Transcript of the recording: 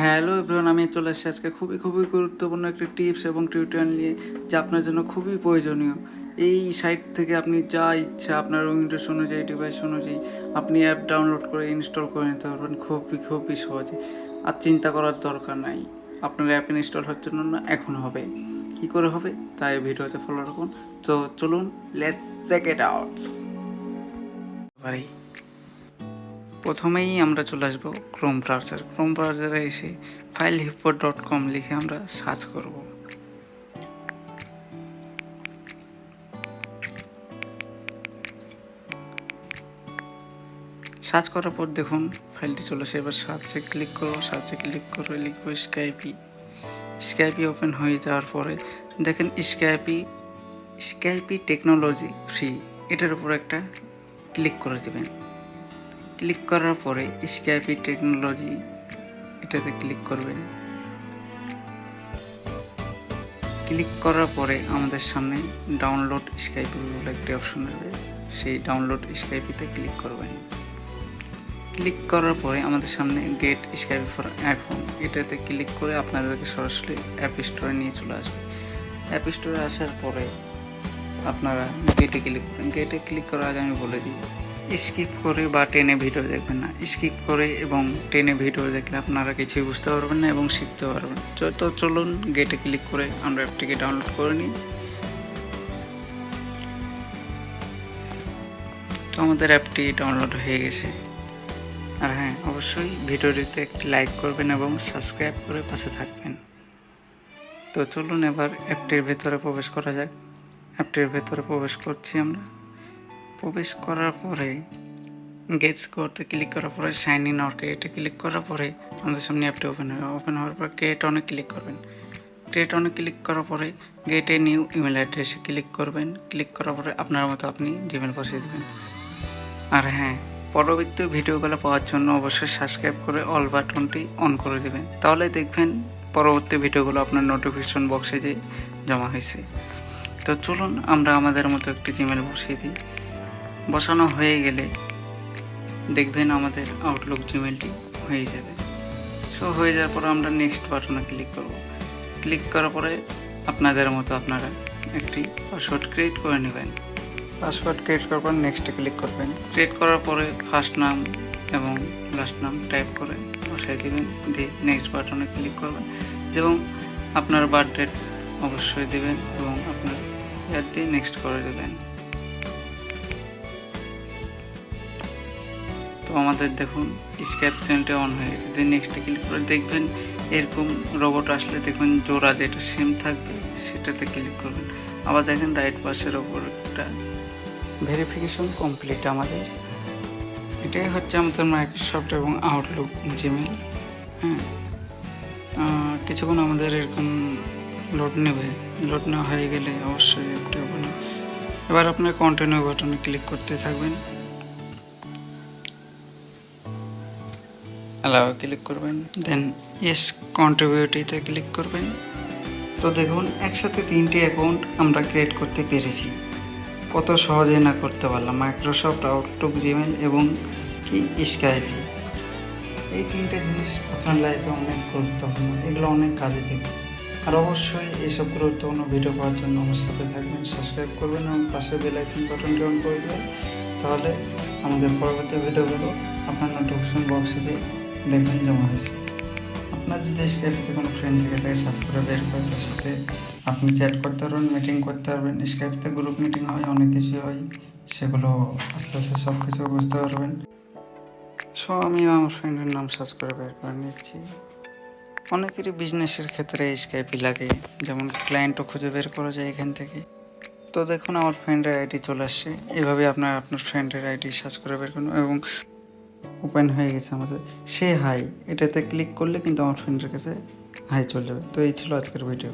Hello everyone, আমি চলে আসছি আজকে খুবই গুরুত্বপূর্ণ একটি টিপস এবং টিউটোরিয়াল নিয়ে, যা আপনার জন্য খুবই প্রয়োজনীয়। এই সাইট থেকে আপনি যা ইচ্ছা আপনার উইন্ডোজ অনুযায়ী, ডিভাইস অনুযায়ী আপনি অ্যাপ ডাউনলোড করে ইনস্টল করে নিতে পারবেন খুবই সহজে। আর চিন্তা করার দরকার নাই, আপনার অ্যাপ ইনস্টল হওয়ার জন্য না, এখন হবে। কি করে হবে তাই ভিডিওতে ফলো রাখুন। তো চলুন, লেটস চেক ইট আউট। প্রথমেই আমরা চলে আসবো ক্রোম ব্রাউজারে এসে filehippo.com লিখে আমরা সার্চ করব। সার্চ করার পর দেখুন ফাইলটি চলে আসে। এবার সার্চে ক্লিক করে লিখবো স্কাইপি ওপেন হয়ে যাওয়ার পরে দেখেন স্কাইপি টেকনোলজি ফ্রি, এটার উপর একটা ক্লিক করে দেবেন। ক্লিক করার পরে স্কাইপি টেকনোলজি এটাতে ক্লিক করবেন। ক্লিক করার পরে আমাদের সামনে ডাউনলোড স্কাইপি বলে একটি অপশন হবে, সেই ডাউনলোড স্কাইপিতে ক্লিক করবেন। ক্লিক করার পরে আমাদের সামনে গেট স্কাইপি ফর আইফোন, এটাতে ক্লিক করে আপনাদেরকে সরাসরি অ্যাপ স্টোরে নিয়ে চলে আসবে। অ্যাপ স্টোরে আসার পরে আপনারা গেটে ক্লিক করবেন। গেটে ক্লিক করার আগে আমি বলে দিই, স্কিপ করে বা টেনে ভিডিও দেখবেন না। স্কিপ করে এবং টেনে ভিডিও দেখলে আপনারা কিছুই বুঝতে পারবেন না এবং শিখতে পারবেন। তো চলুন গেটে ক্লিক করে আমরা অ্যাপটিকে ডাউনলোড করে নিই। তো আমাদের অ্যাপটি ডাউনলোড হয়ে গেছে। আর হ্যাঁ, অবশ্যই ভিডিওটিতে একটি লাইক করবেন এবং সাবস্ক্রাইব করে পাশে থাকবেন। তো চলুন এবার অ্যাপটির ভেতরে প্রবেশ করা যাক। অ্যাপটির ভেতরে প্রবেশ করছি আমরা। প্রবেশ করার পরে গেট স্কোরতে ক্লিক করার পরে সাইন ইন অর ক্রিয়েটে ক্লিক করার পরে আমাদের সামনে অ্যাপটি ওপেন হবে। ওপেন হওয়ার পর ক্রিয়েট অনে ক্লিক করবেন। ক্রিয়েট অনে ক্লিক করার পরে গেটে নিউ ইমেল অ্যাড্রেসে ক্লিক করবেন। ক্লিক করার পরে আপনার মতো আপনি জিমেল বসিয়ে দেবেন। আর হ্যাঁ, পরবর্তী ভিডিওগুলো পাওয়ার জন্য অবশ্যই সাবস্ক্রাইব করে অল বাটনটি অন করে দেবেন, তাহলে দেখবেন পরবর্তী ভিডিওগুলো আপনার নোটিফিকেশন বক্সে যে জমা হয়েছে। তো চলুন আমরা আমাদের মতো একটি জিমেল বসিয়ে দিই। বসানো হয়ে গেলে দেখবেন আমাদের আউটলুক জিমেলটি হয়ে যাবে। সো হয়ে যাওয়ার পর আমরা নেক্সট বাটনে ক্লিক করব। ক্লিক করার পরে আপনাদের মতো আপনারা একটি পাসওয়ার্ড ক্রিয়েট করে নেবেন। পাসওয়ার্ড ক্রিয়েট করার পর নেক্সটে ক্লিক করবেন। ক্রিয়েট করার পরে ফার্স্ট নাম এবং লাস্ট নাম টাইপ করে বসাই দেবেন, দিয়ে নেক্সট বাটনে ক্লিক করবেন এবং আপনার বার্থডেট অবশ্যই দেবেন এবং আপনার ইয়ার দিয়ে নেক্সট করে দেবেন। তো আমাদের দেখুন স্কাইপ চ্যানেলটা অন হয়ে গেছে। দিয়ে নেক্সটে ক্লিক করে দেখবেন এরকম রোবট আসলে দেখবেন জোড়া যেটা সেম থাকবে সেটাতে ক্লিক করবেন। আবার দেখেন রাইট পাশের ওপর একটা ভেরিফিকেশন কমপ্লিট। আমাদের এটাই হচ্ছে আমাদের মাইক্রোসফট এবং আউটলুক জিমেল। হ্যাঁ, কিছুক্ষণ আমাদের এরকম লোড নেওয়া হয়ে গেলে অবশ্যই অ্যাপটি ওপেন হবে। এবার আপনার কন্টিনিউ বাটনে ক্লিক করতে থাকবেন, অ্যালাউ ক্লিক করবেন, দেন ইয়েস কন্ট্রিবিউটিতে ক্লিক করবেন। তো দেখুন একসাথে 3টি অ্যাকাউন্ট আমরা ক্রিয়েট করতে পেরেছি। কত সহজে না করতে পারলাম। মাইক্রোসফট আউটলুক জিমেল এবং কি স্কাইপি, এই 3টে জিনিস আপনার লাইফে অনেক গুরুত্বপূর্ণ, এগুলো অনেক কাজে দেবে। আর অবশ্যই এইসব গুরুত্বপূর্ণ ভিডিও পাওয়ার জন্য আমার সাথে থাকবেন, সাবস্ক্রাইব করবেন এবং পাশে বেল আইকন বাটনটি অন করে দেবেন, তাহলে আমাদের পরবর্তী ভিডিওগুলো আপনার নোটিফিকেশন বক্সে দিয়ে দেখবেন জমা হয়েছে। আপনার যদি স্কাইপে কোনো ফ্রেন্ড থেকে তাকে সার্চ করে বের করে তার সাথে আপনি চ্যাট করতে পারবেন, মিটিং করতে পারবেন। স্কাইপতে গ্রুপ মিটিং হয়, অনেক কিছু হয়, সেগুলো আস্তে আস্তে সব কিছু বুঝতে পারবেন। সো আমি আমার ফ্রেন্ডের নাম সার্চ করে বের করে নিচ্ছি। অনেকেরই বিজনেসের ক্ষেত্রে স্কাইপই লাগে, যেমন ক্লায়েন্টও খুঁজে বের করা যায় এখান থেকে। তো দেখুন আমার ফ্রেন্ডের আইডি চলে আসছে। এভাবে আপনার ফ্রেন্ডের আইডি সার্চ করে বের করুন এবং ওপেন হয়ে গেছে আমাদের সে হাই, এটাতে ক্লিক করলে কিন্তু আমার ফ্রেন্ডের কাছে হাই চলে যাবে। তো এই ছিল আজকের ভিডিও।